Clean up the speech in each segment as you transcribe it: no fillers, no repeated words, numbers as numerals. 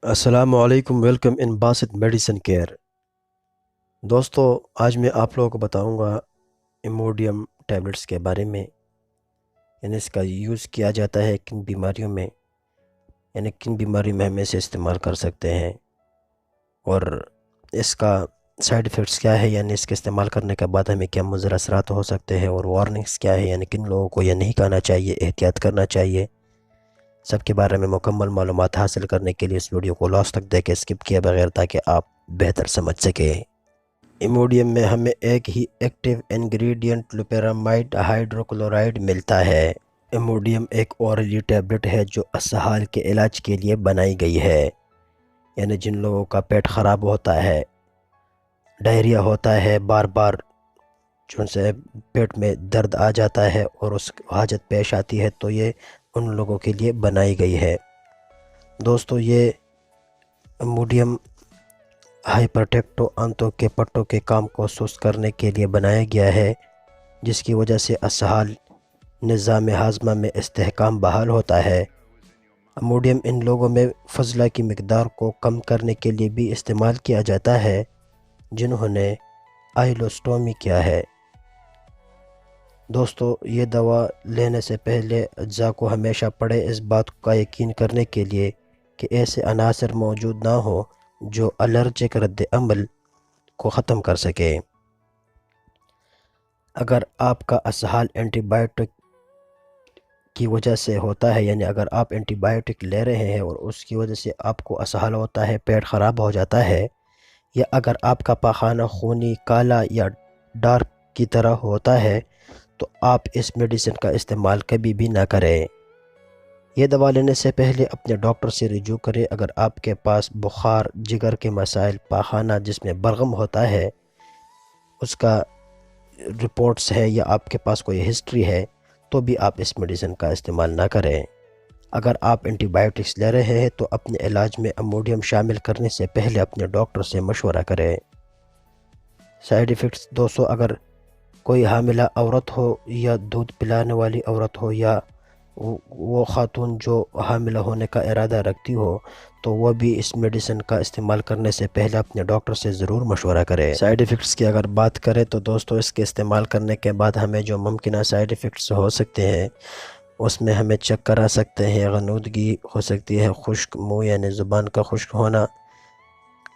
السلام علیکم، welcome in Basit medicine care. دوستو، آج میں آپ لوگوں کو بتاؤں گا ایموڈیم ٹیبلٹس کے بارے میں، یعنی اس کا یوز کیا جاتا ہے کن بیماریوں میں، یعنی کن بیماریوں میں ہم اسے استعمال کر سکتے ہیں، اور اس کا سائیڈ ایفیکٹس کیا ہے، یعنی اس کے استعمال کرنے کے بعد ہمیں کیا مضر اثرات ہو سکتے ہیں، اور وارننگس کیا ہے، یعنی کن لوگوں کو یہ نہیں کھانا چاہیے، احتیاط کرنا چاہیے۔ سب کے بارے میں مکمل معلومات حاصل کرنے کے لیے اس ویڈیو کو لاسٹ تک دیکھیں اسکپ کیے بغیر، تاکہ آپ بہتر سمجھ سکیں۔ ایموڈیم میں ہمیں ایک ہی ایکٹیو انگریڈینٹ لوپیرامائڈ ہائیڈروکلورائڈ ملتا ہے۔ ایموڈیم ایک اورلی ٹیبلٹ ہے جو اسہال کے علاج کے لیے بنائی گئی ہے، یعنی جن لوگوں کا پیٹ خراب ہوتا ہے، ڈائریا ہوتا ہے، بار بار جن سے پیٹ میں درد آ جاتا ہے اور اس حاجت پیش آتی ہے، تو یہ ان لوگوں کے لیے بنائی گئی ہے۔ دوستو، یہ ایموڈیم ہائپرٹیکٹو آنتوں کے پٹوں کے کام کو سست کرنے کے لیے بنایا گیا ہے، جس کی وجہ سے اسہال نظام ہاضمہ میں استحکام بحال ہوتا ہے۔ ایموڈیم ان لوگوں میں فضلہ کی مقدار کو کم کرنے کے لیے بھی استعمال کیا جاتا ہے جنہوں نے آئیلوسٹومی کیا ہے۔ دوستو، یہ دوا لینے سے پہلے اجزاء کو ہمیشہ پڑھیں، اس بات کا یقین کرنے کے لیے کہ ایسے عناصر موجود نہ ہوں جو الرجک رد عمل کو ختم کر سکے۔ اگر آپ کا اسہال اینٹی بائیوٹک کی وجہ سے ہوتا ہے، یعنی اگر آپ اینٹی بائیوٹک لے رہے ہیں اور اس کی وجہ سے آپ کو اسہال ہوتا ہے، پیٹ خراب ہو جاتا ہے، یا اگر آپ کا پاخانہ خونی، کالا یا ڈارک کی طرح ہوتا ہے، تو آپ اس میڈیسن کا استعمال کبھی بھی نہ کریں۔ یہ دوا لینے سے پہلے اپنے ڈاکٹر سے رجوع کریں۔ اگر آپ کے پاس بخار، جگر کے مسائل، پاخانہ جس میں بلغم ہوتا ہے اس کا رپورٹس ہے، یا آپ کے پاس کوئی ہسٹری ہے، تو بھی آپ اس میڈیسن کا استعمال نہ کریں۔ اگر آپ اینٹی بائیوٹکس لے رہے ہیں تو اپنے علاج میں ایموڈیم شامل کرنے سے پہلے اپنے ڈاکٹر سے مشورہ کریں۔ سائیڈ ایفیکٹس دوستو، اگر کوئی حاملہ عورت ہو یا دودھ پلانے والی عورت ہو، یا وہ خاتون جو حاملہ ہونے کا ارادہ رکھتی ہو، تو وہ بھی اس میڈیسن کا استعمال کرنے سے پہلے اپنے ڈاکٹر سے ضرور مشورہ کرے۔ سائیڈ ایفیکٹس کی اگر بات کریں تو دوستو، اس کے استعمال کرنے کے بعد ہمیں جو ممکنہ سائیڈ ایفیکٹس ہو سکتے ہیں، اس میں ہمیں چکر آ سکتے ہیں، غنودگی ہو سکتی ہے، خشک منہ یعنی زبان کا خشک ہونا،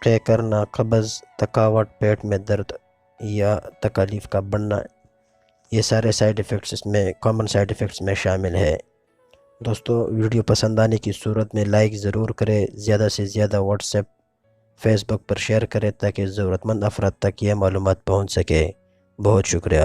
قے کرنا، قبض، تھکاوٹ، پیٹ میں درد یا تکالیف کا بڑھنا، یہ سارے سائیڈ ایفیکٹس اس میں کامن سائیڈ ایفیکٹس میں شامل ہے۔ دوستو، ویڈیو پسند آنے کی صورت میں لائک ضرور کریں، زیادہ سے زیادہ واٹس ایپ، فیس بک پر شیئر کریں تاکہ ضرورت مند افراد تک یہ معلومات پہنچ سکے۔ بہت شکریہ۔